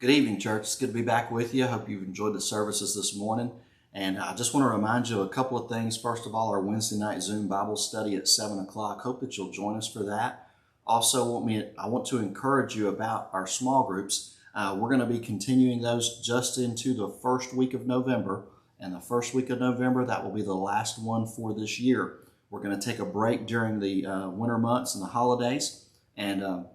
Good evening, church. It's good to be back with you. I hope you've enjoyed the services this morning. And I just want to remind you of a couple of things. First of all, our Wednesday night Zoom Bible study at 7 o'clock. Hope that you'll join us for that. Also, I want to encourage you about our small groups. We're going to be continuing those just into the first week of November. And the first week of November, that will be the last one for this year. We're going to take a break during the winter months and the holidays. And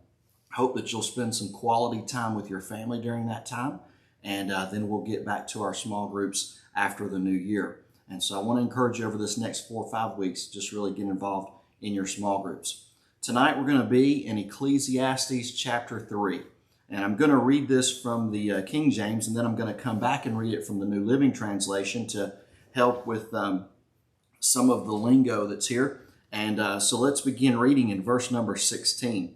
hope that you'll spend some quality time with your family during that time. And then we'll get back to our small groups after the new year. And so I want to encourage you over this next 4 or 5 weeks, just really get involved in your small groups. Tonight we're going to be in Ecclesiastes chapter 3. And I'm going to read this from the King James, and then I'm going to come back and read it from the New Living Translation to help with some of the lingo that's here. And so let's begin reading in verse number 16.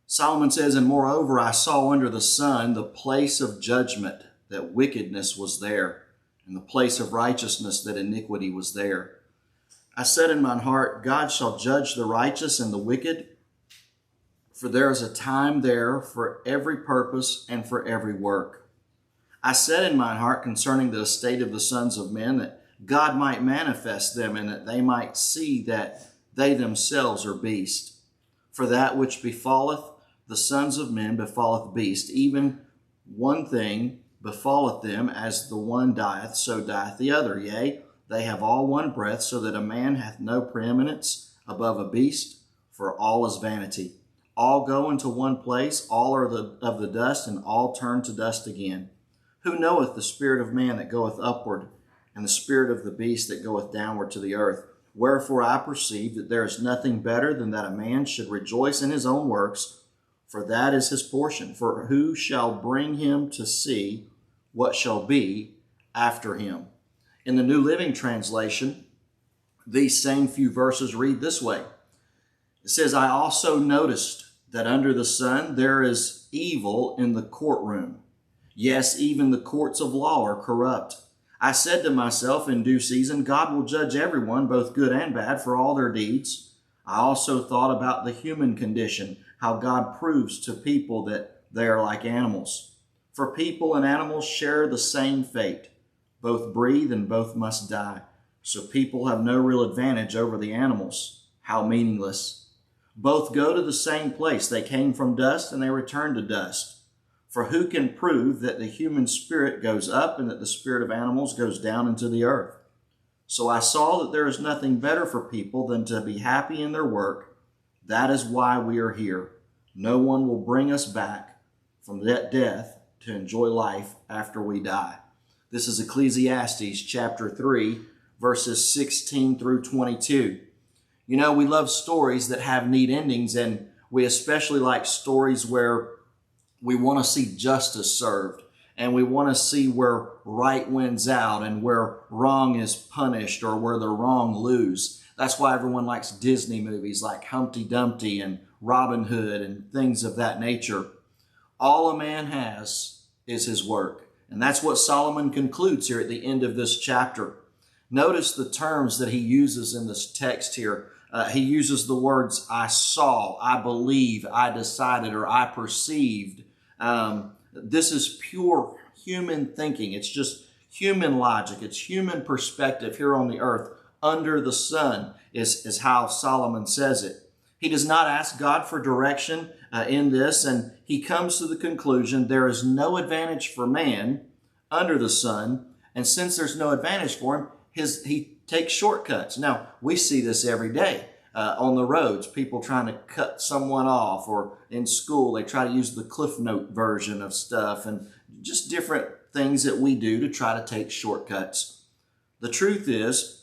Solomon says, "And moreover, I saw under the sun the place of judgment, that wickedness was there, and the place of righteousness, that iniquity was there. I said in mine heart, God shall judge the righteous and the wicked, for there is a time there for every purpose and for every work. I said in mine heart concerning the estate of the sons of men, that God might manifest them, and that they might see that they themselves are beasts. For that which befalleth the sons of men befalleth beast, even one thing befalleth them, as the one dieth, so dieth the other. Yea, they have all one breath, so that a man hath no preeminence above a beast, for all is vanity. All go into one place, all are of the dust, and all turn to dust again. Who knoweth the spirit of man that goeth upward, and the spirit of the beast that goeth downward to the earth? Wherefore I perceive that there is nothing better than that a man should rejoice in his own works, for that is his portion. For who shall bring him to see what shall be after him?" In the New Living Translation, these same few verses read this way. It says, "I also noticed that under the sun there is evil in the courtroom. Yes, even the courts of law are corrupt. I said to myself, in due season, God will judge everyone, both good and bad, for all their deeds. I also thought about the human condition, how God proves to people that they are like animals. For people and animals share the same fate. Both breathe and both must die. So people have no real advantage over the animals. How meaningless. Both go to the same place. They came from dust and they return to dust. For who can prove that the human spirit goes up and that the spirit of animals goes down into the earth? So I saw that there is nothing better for people than to be happy in their work. That is why we are here. No one will bring us back from that death to enjoy life after we die." This is Ecclesiastes chapter 3, verses 16 through 22. You know, we love stories that have neat endings, and we especially like stories where we want to see justice served, and we want to see where right wins out and where wrong is punished or where the wrong lose. That's why everyone likes Disney movies like Humpty Dumpty and Robin Hood and things of that nature. All a man has is his work. And that's what Solomon concludes here at the end of this chapter. Notice the terms that he uses in this text here. He uses the words, I saw, I believe, I decided, or I perceived. This is pure human thinking. It's just human logic. It's human perspective here on the earth. Under the sun is how Solomon says it. He does not ask God for direction in this, and he comes to the conclusion there is no advantage for man under the sun, and since there's no advantage for him, he takes shortcuts. Now, we see this every day on the roads, people trying to cut someone off, or in school, they try to use the Cliff Note version of stuff, and just different things that we do to try to take shortcuts. The truth is,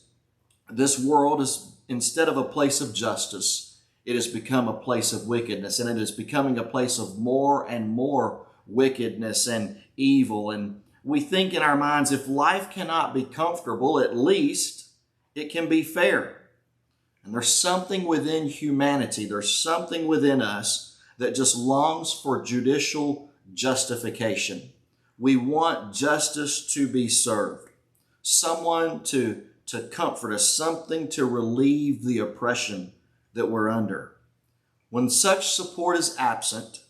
this world is, instead of a place of justice, it has become a place of wickedness, and it is becoming a place of more and more wickedness and evil. And we think in our minds, if life cannot be comfortable, at least it can be fair. And there's something within humanity, there's something within us that just longs for judicial justification. We want justice to be served, someone to comfort us, something to relieve the oppression that we're under. When such support is absent,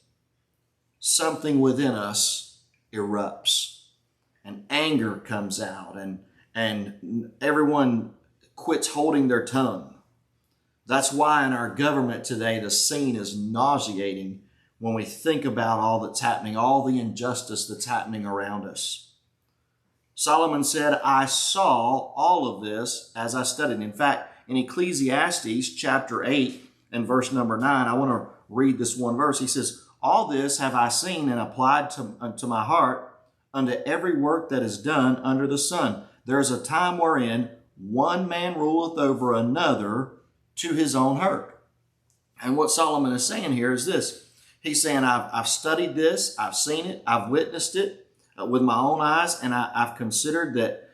something within us erupts and anger comes out and everyone quits holding their tongue. That's why in our government today, the scene is nauseating when we think about all that's happening, all the injustice that's happening around us. Solomon said, I saw all of this as I studied. In fact, in Ecclesiastes chapter 8 and verse number 9, I want to read this one verse. He says, all this have I seen and applied to my heart unto every work that is done under the sun. There is a time wherein one man ruleth over another to his own hurt. And what Solomon is saying here is this. He's saying, I've studied this, I've seen it, I've witnessed it with my own eyes, and I've considered that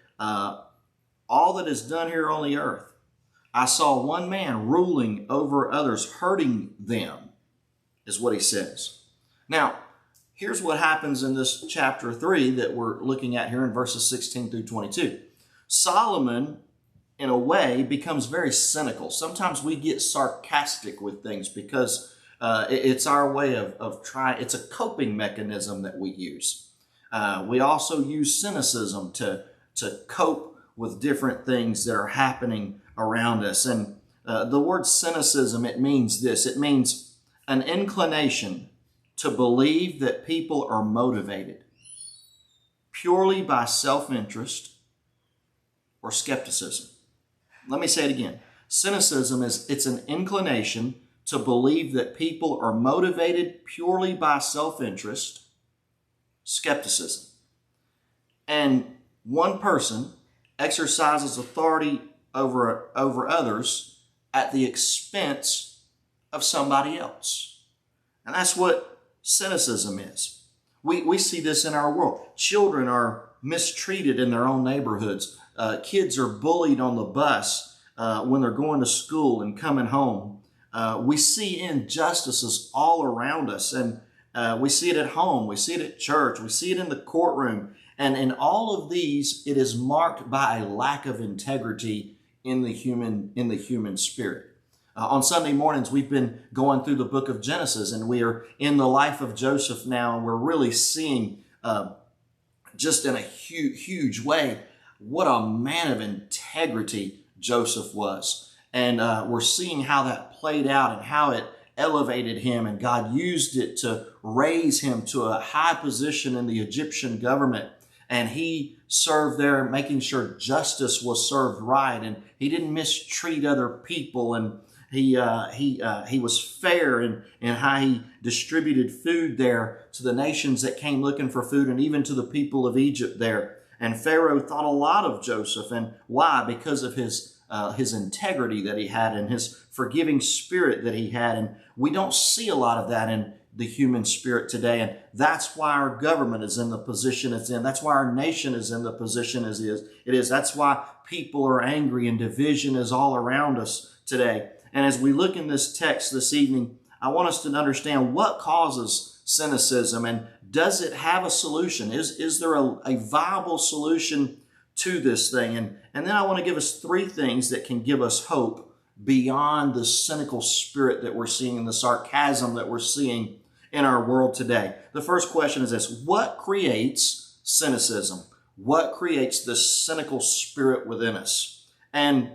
all that is done here on the earth, I saw one man ruling over others, hurting them, is what he says. Now, here's what happens in this chapter 3 that we're looking at here in verses 16 through 22. Solomon, in a way, becomes very cynical. Sometimes we get sarcastic with things because it's our way of trying. It's a coping mechanism that we use. We also use cynicism to cope with different things that are happening around us. And the word cynicism, it means this. It means an inclination to believe that people are motivated purely by self-interest or skepticism. Let me say it again. Cynicism it's an inclination to believe that people are motivated purely by self-interest, skepticism. And one person exercises authority over others at the expense of somebody else. And that's what cynicism is. We see this in our world. Children are mistreated in their own neighborhoods. Kids are bullied on the bus when they're going to school and coming home. We see injustices all around us, and we see it at home, we see it at church, we see it in the courtroom. And in all of these, it is marked by a lack of integrity in the human spirit. On Sunday mornings, we've been going through the book of Genesis, and we are in the life of Joseph now, and we're really seeing just in a huge way what a man of integrity Joseph was. And we're seeing how that played out and how it elevated him, and God used it to raise him to a high position in the Egyptian government. And he served there, making sure justice was served right, and he didn't mistreat other people, and he was fair in how he distributed food there to the nations that came looking for food, and even to the people of Egypt there. And Pharaoh thought a lot of Joseph. And why? Because of his integrity that he had and his forgiving spirit that he had. And we don't see a lot of that in the human spirit today. And that's why our government is in the position it's in. That's why our nation is in the position it is. That's why people are angry and division is all around us today. And as we look in this text this evening, I want us to understand what causes cynicism, and does it have a solution? Is there a viable solution to this thing? And then I want to give us 3 things that can give us hope beyond the cynical spirit that we're seeing and the sarcasm that we're seeing in our world today. The first question is this: what creates cynicism? What creates this cynical spirit within us? And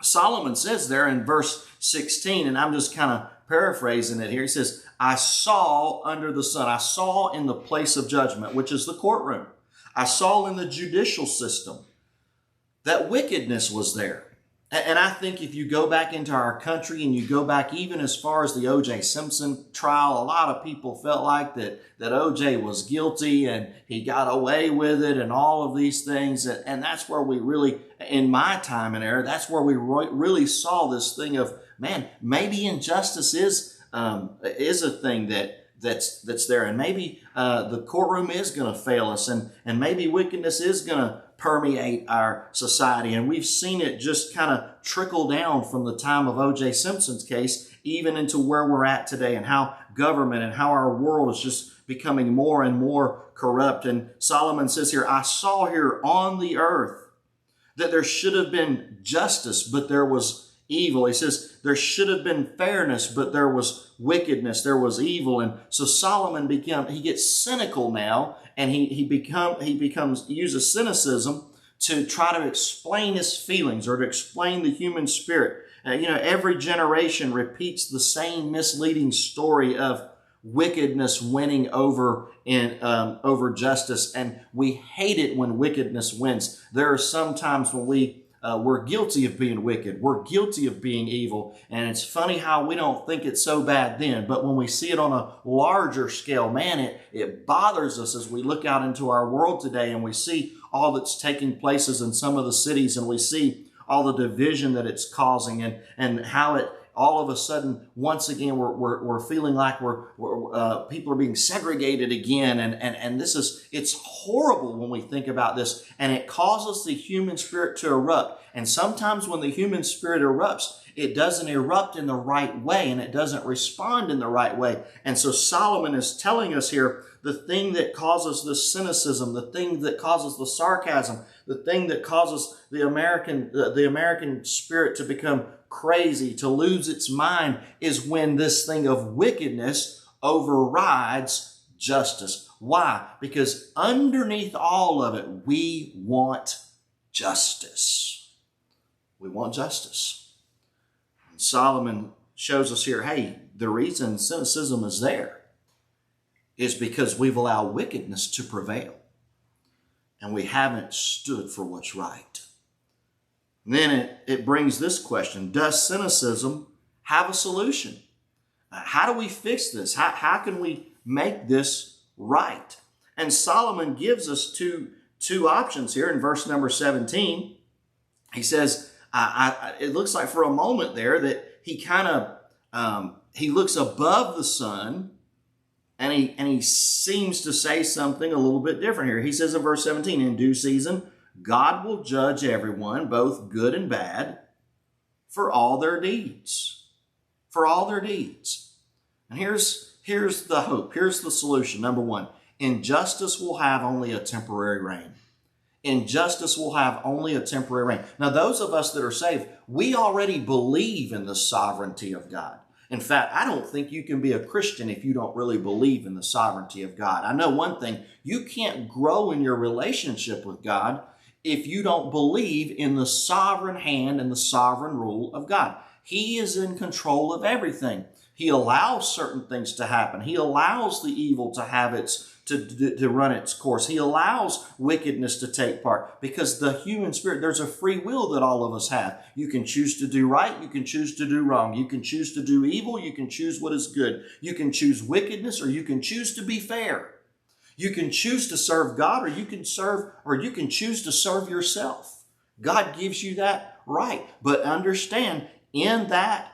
Solomon says there in verse 16, and I'm just kind of paraphrasing it here. He says, I saw under the sun. I saw in the place of judgment, which is the courtroom. I saw in the judicial system that wickedness was there. And I think if you go back into our country and you go back even as far as the O.J. Simpson trial, a lot of people felt like that O.J. was guilty and he got away with it and all of these things. And that's where we really, in my time and era, that's where we really saw this thing of, man, maybe injustice is a thing that's there. And maybe the courtroom is going to fail us, and maybe wickedness is going to permeate our society. And we've seen it just kind of trickle down from the time of O.J. Simpson's case, even into where we're at today, and how government and how our world is just becoming more and more corrupt. And Solomon says here, I saw here on the earth that there should have been justice, but there was evil. He says there should have been fairness, but there was wickedness, there was evil. And so Solomon he gets cynical now, and he uses cynicism to try to explain his feelings or to explain the human spirit. Every generation repeats the same misleading story of wickedness winning over justice, and we hate it when wickedness wins. There are some times when we're guilty of being wicked. We're guilty of being evil. And it's funny how we don't think it's so bad then. But when we see it on a larger scale, man, it bothers us as we look out into our world today and we see all that's taking places in some of the cities, and we see all the division that it's causing, and how it all of a sudden, once again, we're feeling like people are being segregated again. And it's horrible when we think about this, and it causes the human spirit to erupt. And sometimes when the human spirit erupts, it doesn't erupt in the right way, and it doesn't respond in the right way. And so Solomon is telling us here the thing that causes the cynicism, the thing that causes the sarcasm, the thing that causes the American spirit to become crazy, to lose its mind, is when this thing of wickedness overrides justice. Why? Because underneath all of it, we want justice. We want justice. And Solomon shows us here, hey, the reason cynicism is there is because we've allowed wickedness to prevail, and we haven't stood for what's right. And then it brings this question: does cynicism have a solution? How do we fix this? How can we make this right? And Solomon gives us two options here in verse number 17. He says, it looks like for a moment there that he kind of he looks above the sun, and he seems to say something a little bit different here. He says in verse 17, in due season, God will judge everyone, both good and bad, for all their deeds. For all their deeds. And here's the hope. Here's the solution. Number one, injustice will have only a temporary reign. Injustice will have only a temporary reign. Now, those of us that are saved, we already believe in the sovereignty of God. In fact, I don't think you can be a Christian if you don't really believe in the sovereignty of God. I know one thing: you can't grow in your relationship with God if you don't believe in the sovereign hand and the sovereign rule of God. He is in control of everything. He allows certain things to happen. He allows the evil to have to run its course. He allows wickedness to take part, because the human spirit, there's a free will that all of us have. You can choose to do right. You can choose to do wrong. You can choose to do evil. You can choose what is good. You can choose wickedness, or you can choose to be fair. You can choose to serve God, or you can choose to serve yourself. God gives you that right. But understand, in that,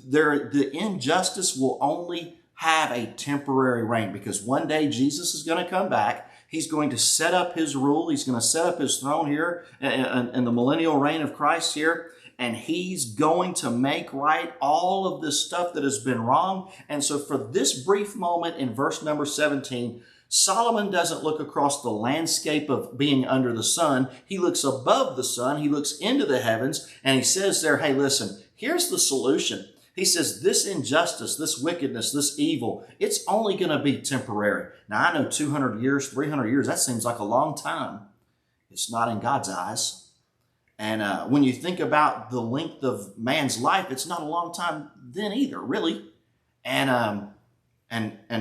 the injustice will only have a temporary reign, because one day Jesus is going to come back. He's going to set up his rule. He's going to set up his throne here in the millennial reign of Christ here. And he's going to make right all of this stuff that has been wrong. And so for this brief moment in verse number 17, Solomon doesn't look across the landscape of being under the sun. He looks above the sun. He looks into the heavens, and he says there, hey, listen, here's the solution. He says this injustice, this wickedness, this evil, it's only going to be temporary. Now, I know 200 years, 300 years, that seems like a long time. It's not in God's eyes. And when you think about the length of man's life, it's not a long time then either, really. And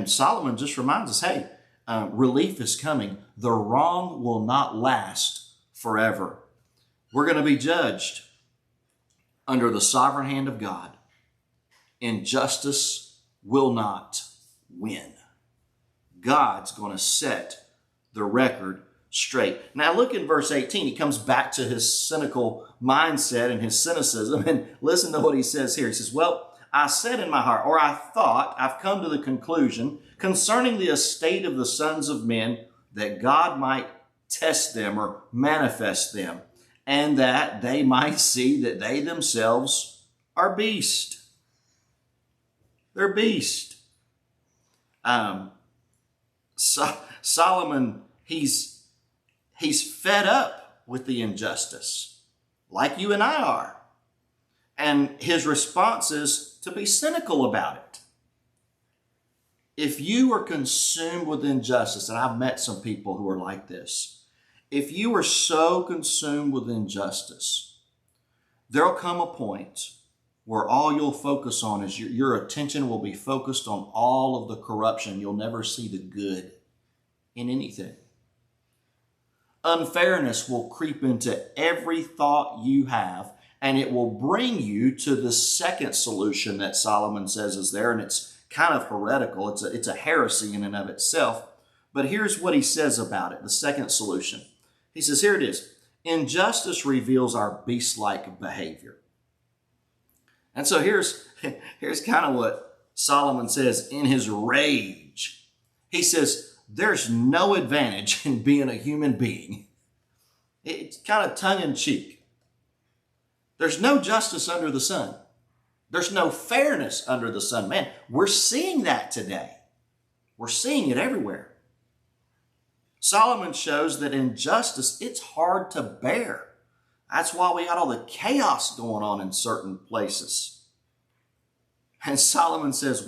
Solomon just reminds us, hey, relief is coming. The wrong will not last forever. We're going to be judged under the sovereign hand of God. Injustice will not win. God's going to set the record straight. Now look in verse 18. He comes back to his cynical mindset and his cynicism, and listen to what he says here. He says, well, I said in my heart, or I thought, I've come to the conclusion concerning the estate of the sons of men, that God might test them or manifest them, and that they might see that they themselves are beasts. They're beasts. Solomon, he's fed up with the injustice, like you and I are. And his response is to be cynical about it. If you are consumed with injustice, and I've met some people who are like this, if you are so consumed with injustice, there'll come a point where all you'll focus on is your attention will be focused on all of the corruption. You'll never see the good in anything. Unfairness will creep into every thought you have, and it will bring you to the second solution that Solomon says is there, and it's kind of heretical. It's a heresy in and of itself. But here's what he says about it, the second solution. He says, here it is. Injustice reveals our beast-like behavior. And so here's kind of what Solomon says in his rage. He says, there's no advantage in being a human being. It's kind of tongue-in-cheek. There's no justice under the sun. There's no fairness under the sun. Man, we're seeing that today. We're seeing it everywhere. Solomon shows that injustice, it's hard to bear. That's why we got all the chaos going on in certain places. And Solomon says,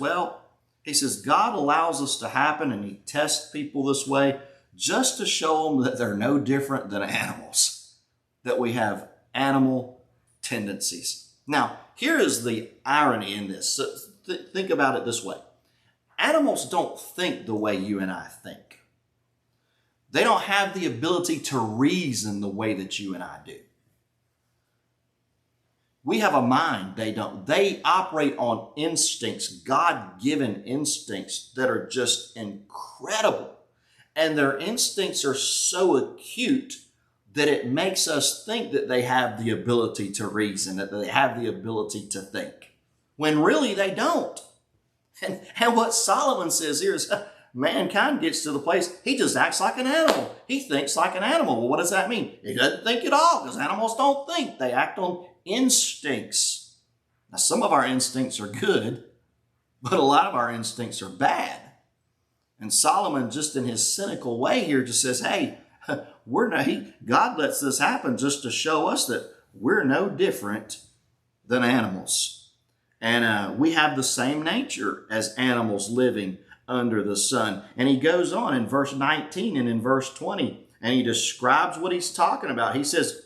he says, God allows this to happen and he tests people this way just to show them that they're no different than animals, that we have animal tendencies. Now, here is the irony in this. So think about it this way. Animals don't think the way you and I think. They don't have the ability to reason the way that you and I do. We have a mind, they don't. They operate on instincts, God-given instincts that are just incredible. And their instincts are so acute that it makes us think that they have the ability to reason, that they have the ability to think, when really they don't. And what Solomon says here is, mankind gets to the place, he just acts like an animal. He thinks like an animal. Well, what does that mean? He doesn't think at all, because animals don't think. They act on instincts. Now, some of our instincts are good, but a lot of our instincts are bad. And Solomon, just in his cynical way here, just says, hey, God lets this happen just to show us that we're no different than animals. And we have the same nature as animals living under the sun. And he goes on in verse 19 and in verse 20, and he describes what he's talking about. He says,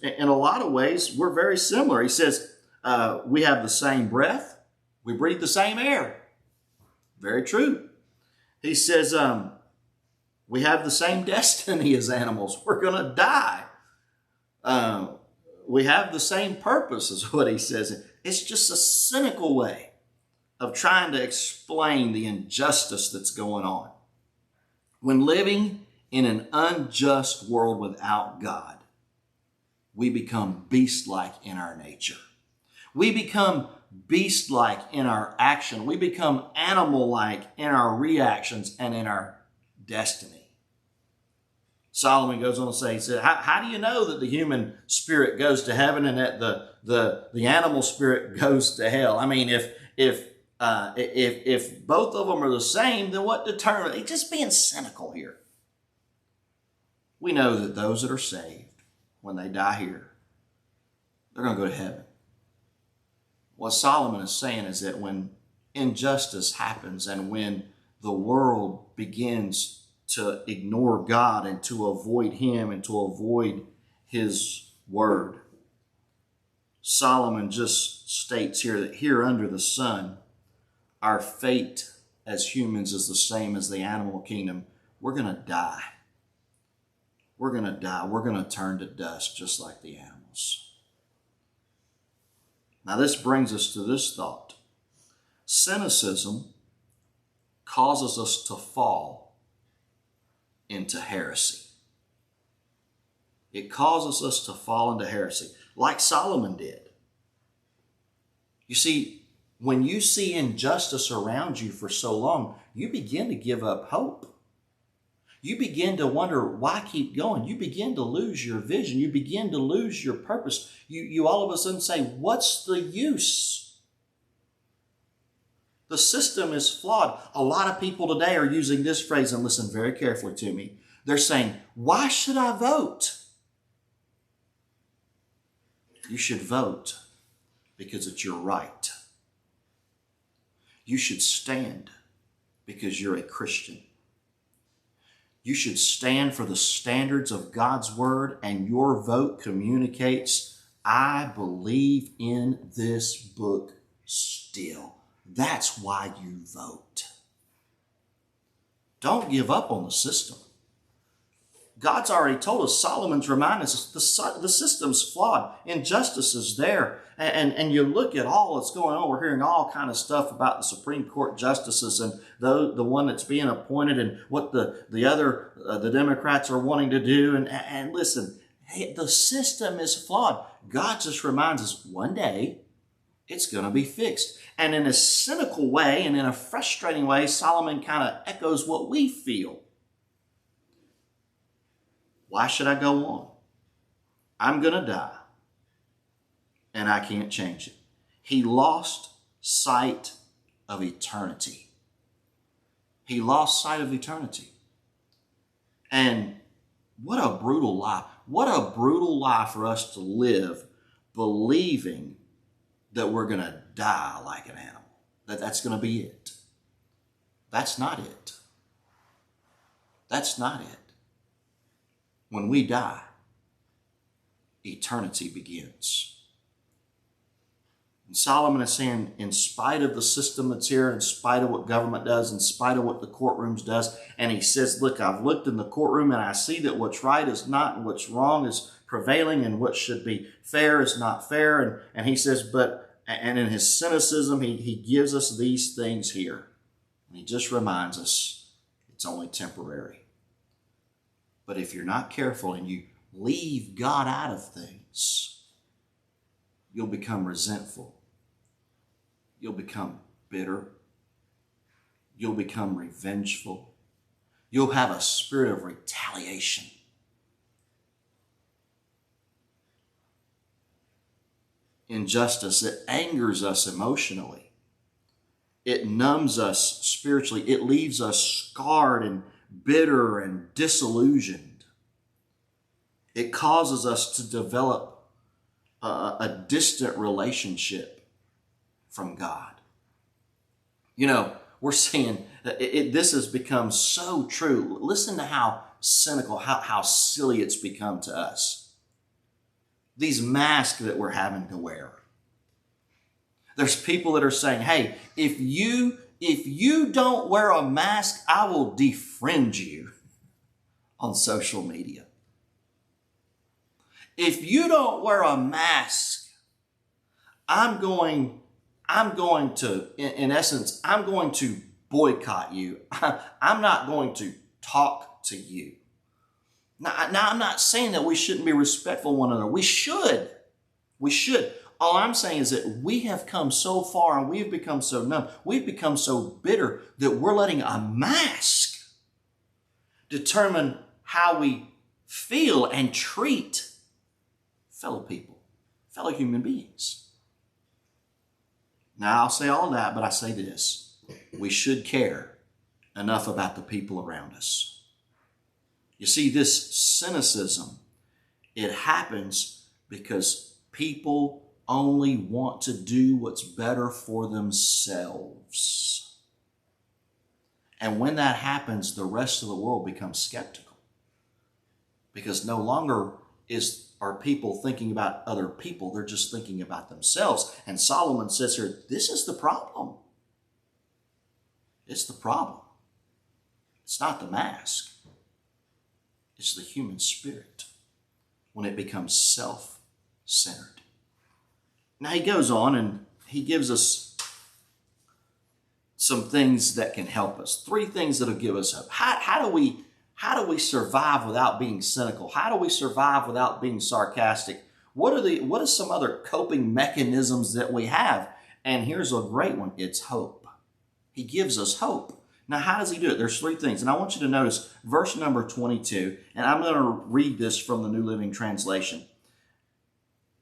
in a lot of ways, we're very similar. He says, we have the same breath. We breathe the same air. Very true. He says, we have the same destiny as animals. We're going to die. We have the same purpose, is what he says. It's just a cynical way of trying to explain the injustice that's going on. When living in an unjust world without God, we become beast-like in our nature. We become beast-like in our action. We become animal-like in our reactions and in our destiny. Solomon goes on to say, he said, how do you know that the human spirit goes to heaven and that the animal spirit goes to hell? I mean, if both of them are the same, then what determines? He's just being cynical here. We know that those that are saved, when they die here, they're going to go to heaven. What Solomon is saying is that when injustice happens and when the world begins to ignore God and to avoid him and to avoid his word, Solomon just states here that here under the sun, our fate as humans is the same as the animal kingdom. We're going to die. We're going to die. We're going to turn to dust just like the animals. Now this brings us to this thought. Cynicism causes us to fall into heresy. It causes us to fall into heresy, like Solomon did. You see, when you see injustice around you for so long, you begin to give up hope. You begin to wonder, why keep going? You begin to lose your vision. You begin to lose your purpose. You all of a sudden say, what's the use? The system is flawed. A lot of people today are using this phrase, and listen very carefully to me. They're saying, why should I vote? You should vote because it's your right. You should stand because you're a Christian. You should stand for the standards of God's word, and your vote communicates, I believe in this book still. That's why you vote. Don't give up on the system. God's already told us, Solomon's reminded us, the system's flawed. Injustice is there. And you look at all that's going on. We're hearing all kind of stuff about the Supreme Court justices and the one that's being appointed and what the Democrats are wanting to do. And listen, hey, the system is flawed. God just reminds us one day it's going to be fixed. And in a cynical way and in a frustrating way, Solomon kind of echoes what we feel. Why should I go on? I'm going to die, and I can't change it. He lost sight of eternity. He lost sight of eternity. And what a brutal lie. What a brutal lie for us to live believing that we're going to die like an animal. That's going to be it. That's not it. That's not it. When we die, eternity begins. And Solomon is saying, in spite of the system that's here, in spite of what government does, in spite of what the courtrooms does, and he says, look, I've looked in the courtroom and I see that what's right is not and what's wrong is prevailing and what should be fair is not fair. And he says, and in his cynicism, he gives us these things here. And he just reminds us it's only temporary. But if you're not careful and you leave God out of things, you'll become resentful. You'll become bitter. You'll become revengeful. You'll have a spirit of retaliation. Injustice, it angers us emotionally. It numbs us spiritually. It leaves us scarred and bitter and disillusioned. It causes us to develop a distant relationship from God. You know, we're seeing this has become so true. Listen to how cynical, how silly it's become to us. These masks that we're having to wear. There's people that are saying, hey, if you don't wear a mask, I will defriend you on social media. If you don't wear a mask, I'm going to, in essence, I'm going to boycott you. I'm not going to talk to you. Now, I'm not saying that we shouldn't be respectful of one another. We should. All I'm saying is that we have come so far and we've become so numb. We've become so bitter that we're letting a mask determine how we feel and treat fellow people, fellow human beings. Now, I'll say all that, but I say this. We should care enough about the people around us. You see, this cynicism, it happens because people only want to do what's better for themselves. And when that happens, the rest of the world becomes skeptical. Because no longer are people thinking about other people, they're just thinking about themselves. And Solomon says here, this is the problem. It's the problem. It's not the mask. It's the human spirit when it becomes self-centered. Now he goes on and he gives us some things that can help us. 3 things that'll give us hope. How do we survive without being cynical? How do we survive without being sarcastic? What are some other coping mechanisms that we have? And here's a great one. It's hope. He gives us hope. Now, how does he do it? There's 3 things. And I want you to notice verse number 22. And I'm going to read this from the New Living Translation.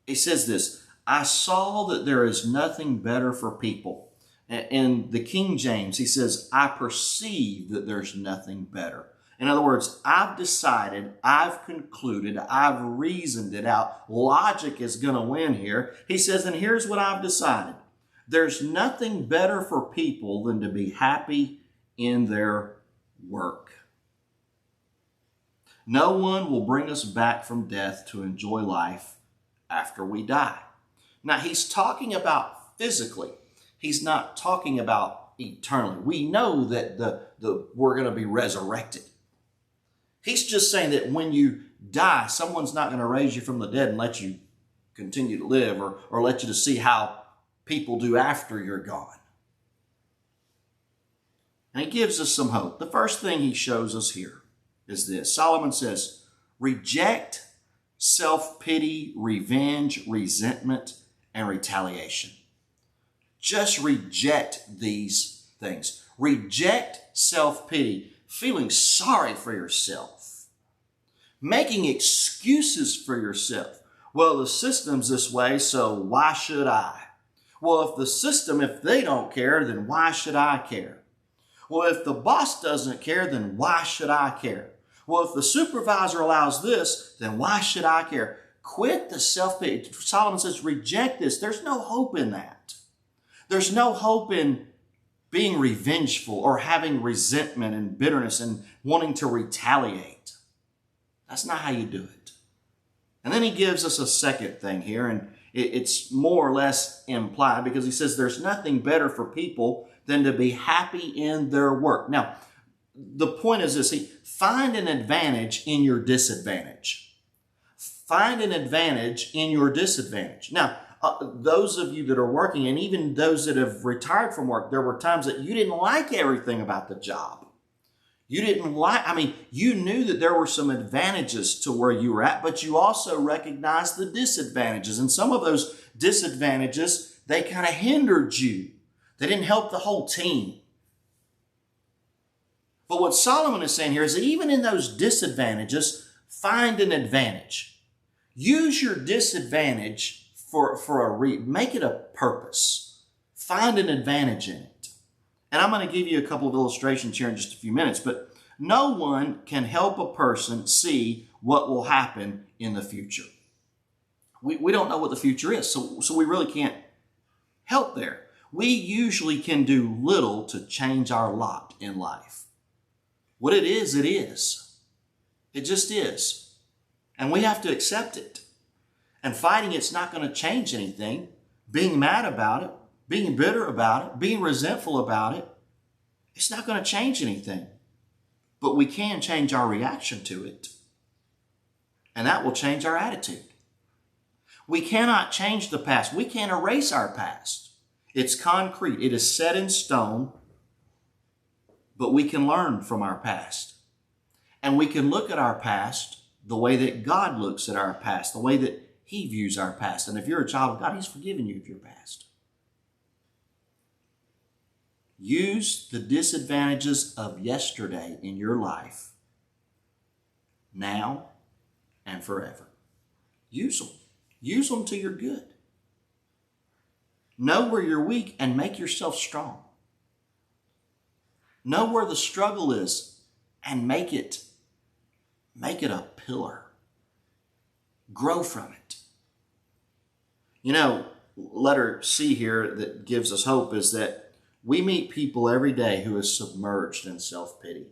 He says this, I saw that there is nothing better for people. In the King James, he says, I perceive that there's nothing better. In other words, I've decided, I've concluded, I've reasoned it out. Logic is going to win here. He says, and here's what I've decided. There's nothing better for people than to be happy in their work. No one will bring us back from death to enjoy life after we die. Now, he's talking about physically. He's not talking about eternally. We know that we're going to be resurrected. He's just saying that when you die, someone's not going to raise you from the dead and let you continue to live or let you to see how people do after you're gone. And he gives us some hope. The first thing he shows us here is this. Solomon says, reject self-pity, revenge, resentment, and retaliation. Just reject these things. Reject self-pity, feeling sorry for yourself, making excuses for yourself. Well, the system's this way, so why should I? Well, if they don't care, then why should I care? Well, if the boss doesn't care, then why should I care? Well, if the supervisor allows this, then why should I care? Quit the self-pity. Solomon says, reject this. There's no hope in that. There's no hope in being revengeful or having resentment and bitterness and wanting to retaliate. That's not how you do it. And then he gives us a second thing here, and it's more or less implied because he says there's nothing better for people than to be happy in their work. Now, the point is this, find an advantage in your disadvantage. Find an advantage in your disadvantage. Now, those of you that are working, and even those that have retired from work, there were times that you didn't like everything about the job. You knew that there were some advantages to where you were at, but you also recognized the disadvantages. And some of those disadvantages, they kind of hindered you. They didn't help the whole team. But what Solomon is saying here is that even in those disadvantages, find an advantage. Use your disadvantage make it a purpose. Find an advantage in it. And I'm going to give you a couple of illustrations here in just a few minutes, but no one can help a person see what will happen in the future. We don't know what the future is, so we really can't help there. We usually can do little to change our lot in life. What it is, it is. It just is. And we have to accept it. And fighting it's not going to change anything. Being mad about it, being bitter about it, being resentful about it, it's not going to change anything. But we can change our reaction to it. And that will change our attitude. We cannot change the past. We can't erase our past. It's concrete. It is set in stone. But we can learn from our past. And we can look at our past the way that God looks at our past, the way that He views our past. And if you're a child of God, He's forgiven you of your past. Use the disadvantages of yesterday in your life, now and forever. Use them. Use them to your good. Know where you're weak and make yourself strong. Know where the struggle is and make it a pillar. Grow from it. You know, letter C here that gives us hope is that we meet people every day who is submerged in self-pity.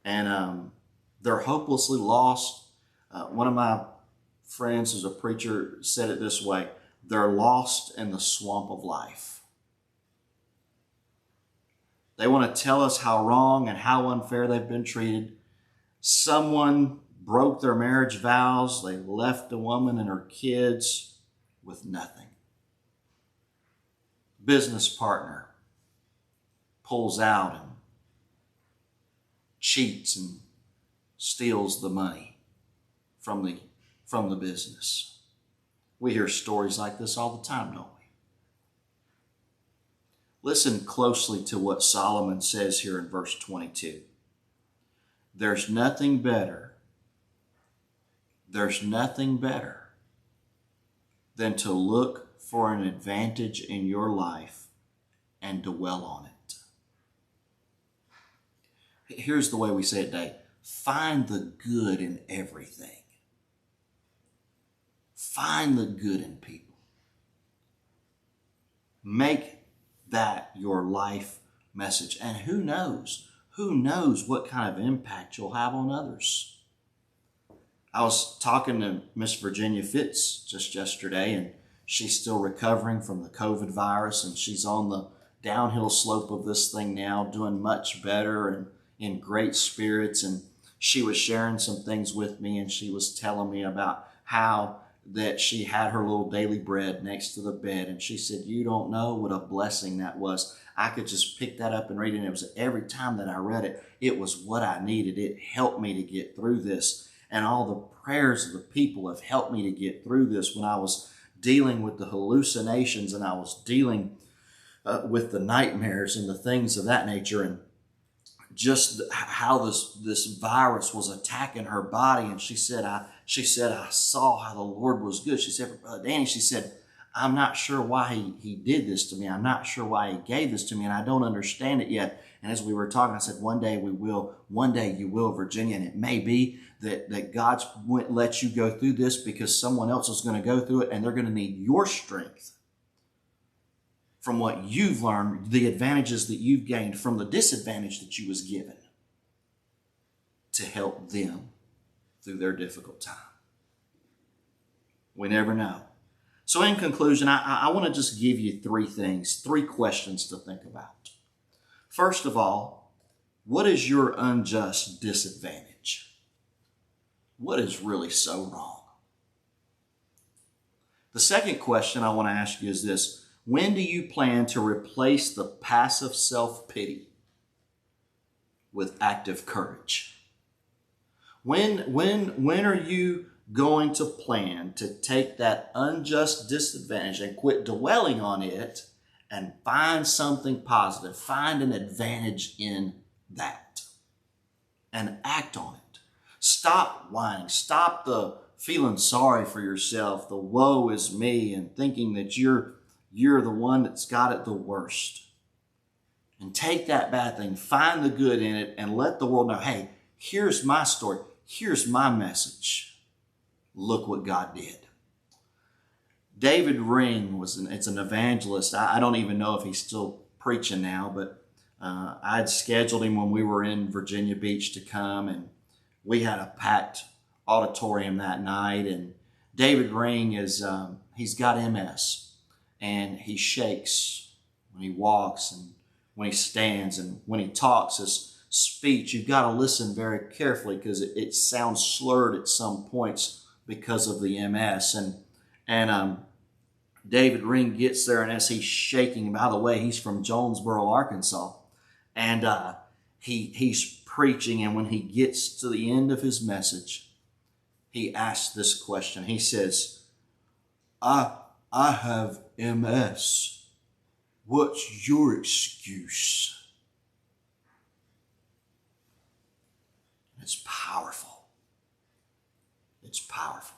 And they're hopelessly lost. One of my friends who's a preacher said it this way: they're lost in the swamp of life. They want to tell us how wrong and how unfair they've been treated. Someone broke their marriage vows. They left a woman and her kids with nothing. Business partner pulls out and cheats and steals the money from the business. We hear stories like this all the time, don't we? Listen closely to what Solomon says here in verse 22. There's nothing better than to look for an advantage in your life and dwell on it. Here's the way we say it today. Find the good in everything. Find the good in people. Make that your life message. And who knows what kind of impact you'll have on others. I was talking to Miss Virginia Fitz just yesterday, and she's still recovering from the COVID virus, and she's on the downhill slope of this thing now, doing much better and in great spirits. And she was sharing some things with me, and she was telling me about how that she had her little daily bread next to the bed. And she said, you don't know what a blessing that was. I could just pick that up and read it. And it was every time that I read it, it was what I needed. It helped me to get through this. And all the prayers of the people have helped me to get through this when I was dealing with the hallucinations and I was dealing with the nightmares and the things of that nature, and just how this virus was attacking her body. And she said, I saw how the Lord was good. She said, Brother Danny, she said, I'm not sure why he did this to me. I'm not sure why he gave this to me, and I don't understand it yet. And as we were talking, I said, one day we will, one day you will, Virginia. And it may be that God's won't let you go through this because someone else is going to go through it, and they're going to need your strength from what you've learned, the advantages that you've gained from the disadvantage that you was given, to help them through their difficult time. We never know. So in conclusion, I want to just give you three questions to think about. First of all, what is your unjust disadvantage? What is really so wrong? The second question I want to ask you is this: when do you plan to replace the passive self-pity with active courage? When are you going to plan to take that unjust disadvantage and quit dwelling on it and find something positive, find an advantage in that, and act on it? Stop whining. Stop the feeling sorry for yourself, the woe is me, and thinking that you're the one that's got it the worst. And take that bad thing, find the good in it, and let the world know, hey, here's my story. Here's my message. Look what God did. David Ring it's an evangelist. I don't even know if he's still preaching now, but I had scheduled him when we were in Virginia Beach to come, and we had a packed auditorium that night. And David Ring he's got MS, and he shakes when he walks and when he stands, and when he talks, his speech, you've got to listen very carefully because it sounds slurred at some points because of the MS. And David Ring gets there, and as he's shaking, by the way, he's from Jonesboro, Arkansas, and he's preaching, and when he gets to the end of his message, he asks this question. He says, I have MS. What's your excuse? It's powerful. It's powerful.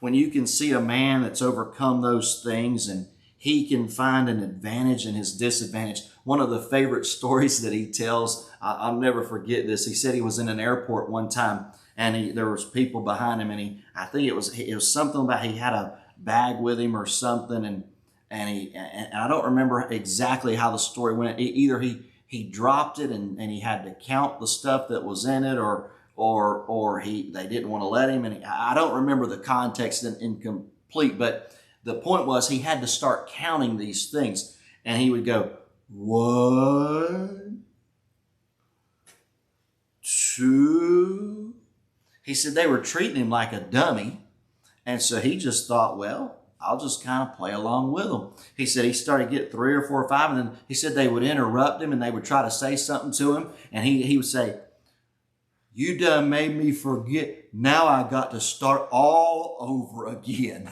When you can see a man that's overcome those things and he can find an advantage in his disadvantage. One of the favorite stories that he tells, I'll never forget this. He said he was in an airport one time, and there was people behind him, and I think it was something about he had a bag with him or something, and I don't remember exactly how the story went. Either he dropped it and he had to count the stuff that was in it, or they didn't want to let him, and I don't remember the context in complete, but the point was he had to start counting these things, and he would go, 1, 2. He said they were treating him like a dummy, and so he just thought, well, I'll just kind of play along with them. He said he started getting 3 or 4 or 5, and then he said they would interrupt him and they would try to say something to him, and he would say, you done made me forget. Now I got to start all over again.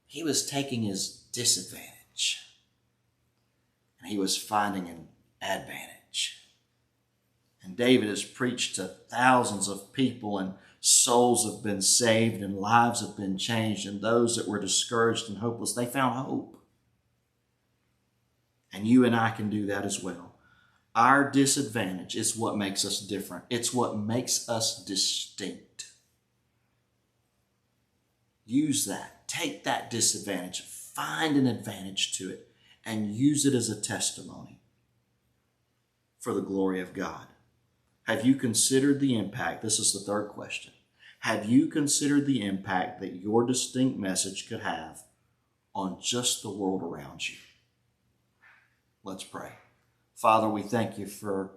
He was taking his disadvantage, and he was finding an advantage. And David has preached to thousands of people, and souls have been saved, and lives have been changed, and those that were discouraged and hopeless, they found hope. And you and I can do that as well. Our disadvantage is what makes us different. It's what makes us distinct. Use that. Take that disadvantage. Find an advantage to it and use it as a testimony for the glory of God. Have you considered the impact? This is the third question. Have you considered the impact that your distinct message could have on just the world around you? Let's pray. Father, we thank you for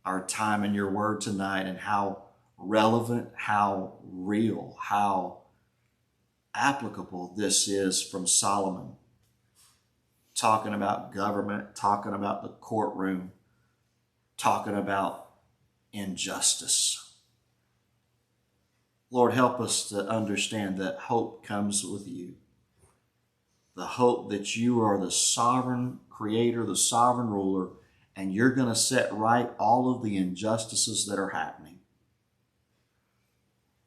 our time in your word tonight and how relevant, how real, how applicable this is from Solomon. Talking about government, talking about the courtroom, talking about injustice. Lord, help us to understand that hope comes with you. The hope that you are the sovereign creator, the sovereign ruler, and you're going to set right all of the injustices that are happening.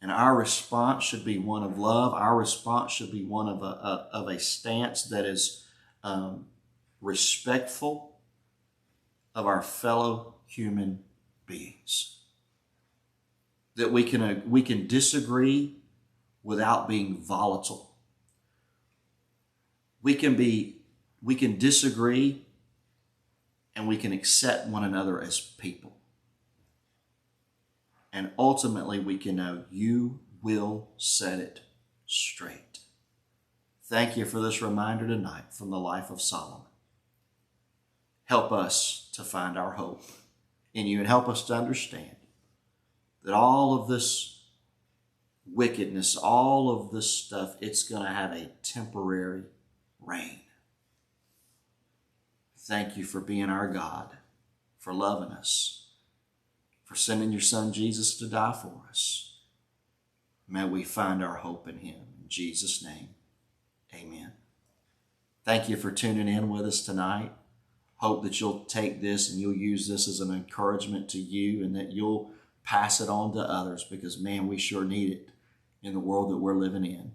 And our response should be one of love. Our response should be one of a stance that is respectful of our fellow human beings. That we can disagree without being volatile. We can disagree and we can accept one another as people. And ultimately we can know you will set it straight. Thank you for this reminder tonight from the life of Solomon. Help us to find our hope in you and help us to understand that all of this wickedness, all of this stuff, it's going to have a temporary reign. Thank you for being our God, for loving us, for sending your son Jesus to die for us. May we find our hope in him. In Jesus' name, amen. Thank you for tuning in with us tonight. Hope that you'll take this and you'll use this as an encouragement to you and that you'll pass it on to others because, man, we sure need it in the world that we're living in.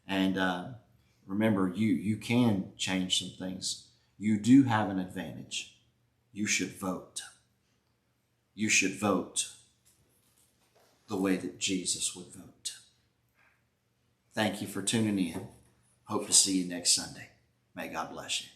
And remember, you can change some things. You do have an advantage. You should vote. You should vote the way that Jesus would vote. Thank you for tuning in. Hope to see you next Sunday. May God bless you.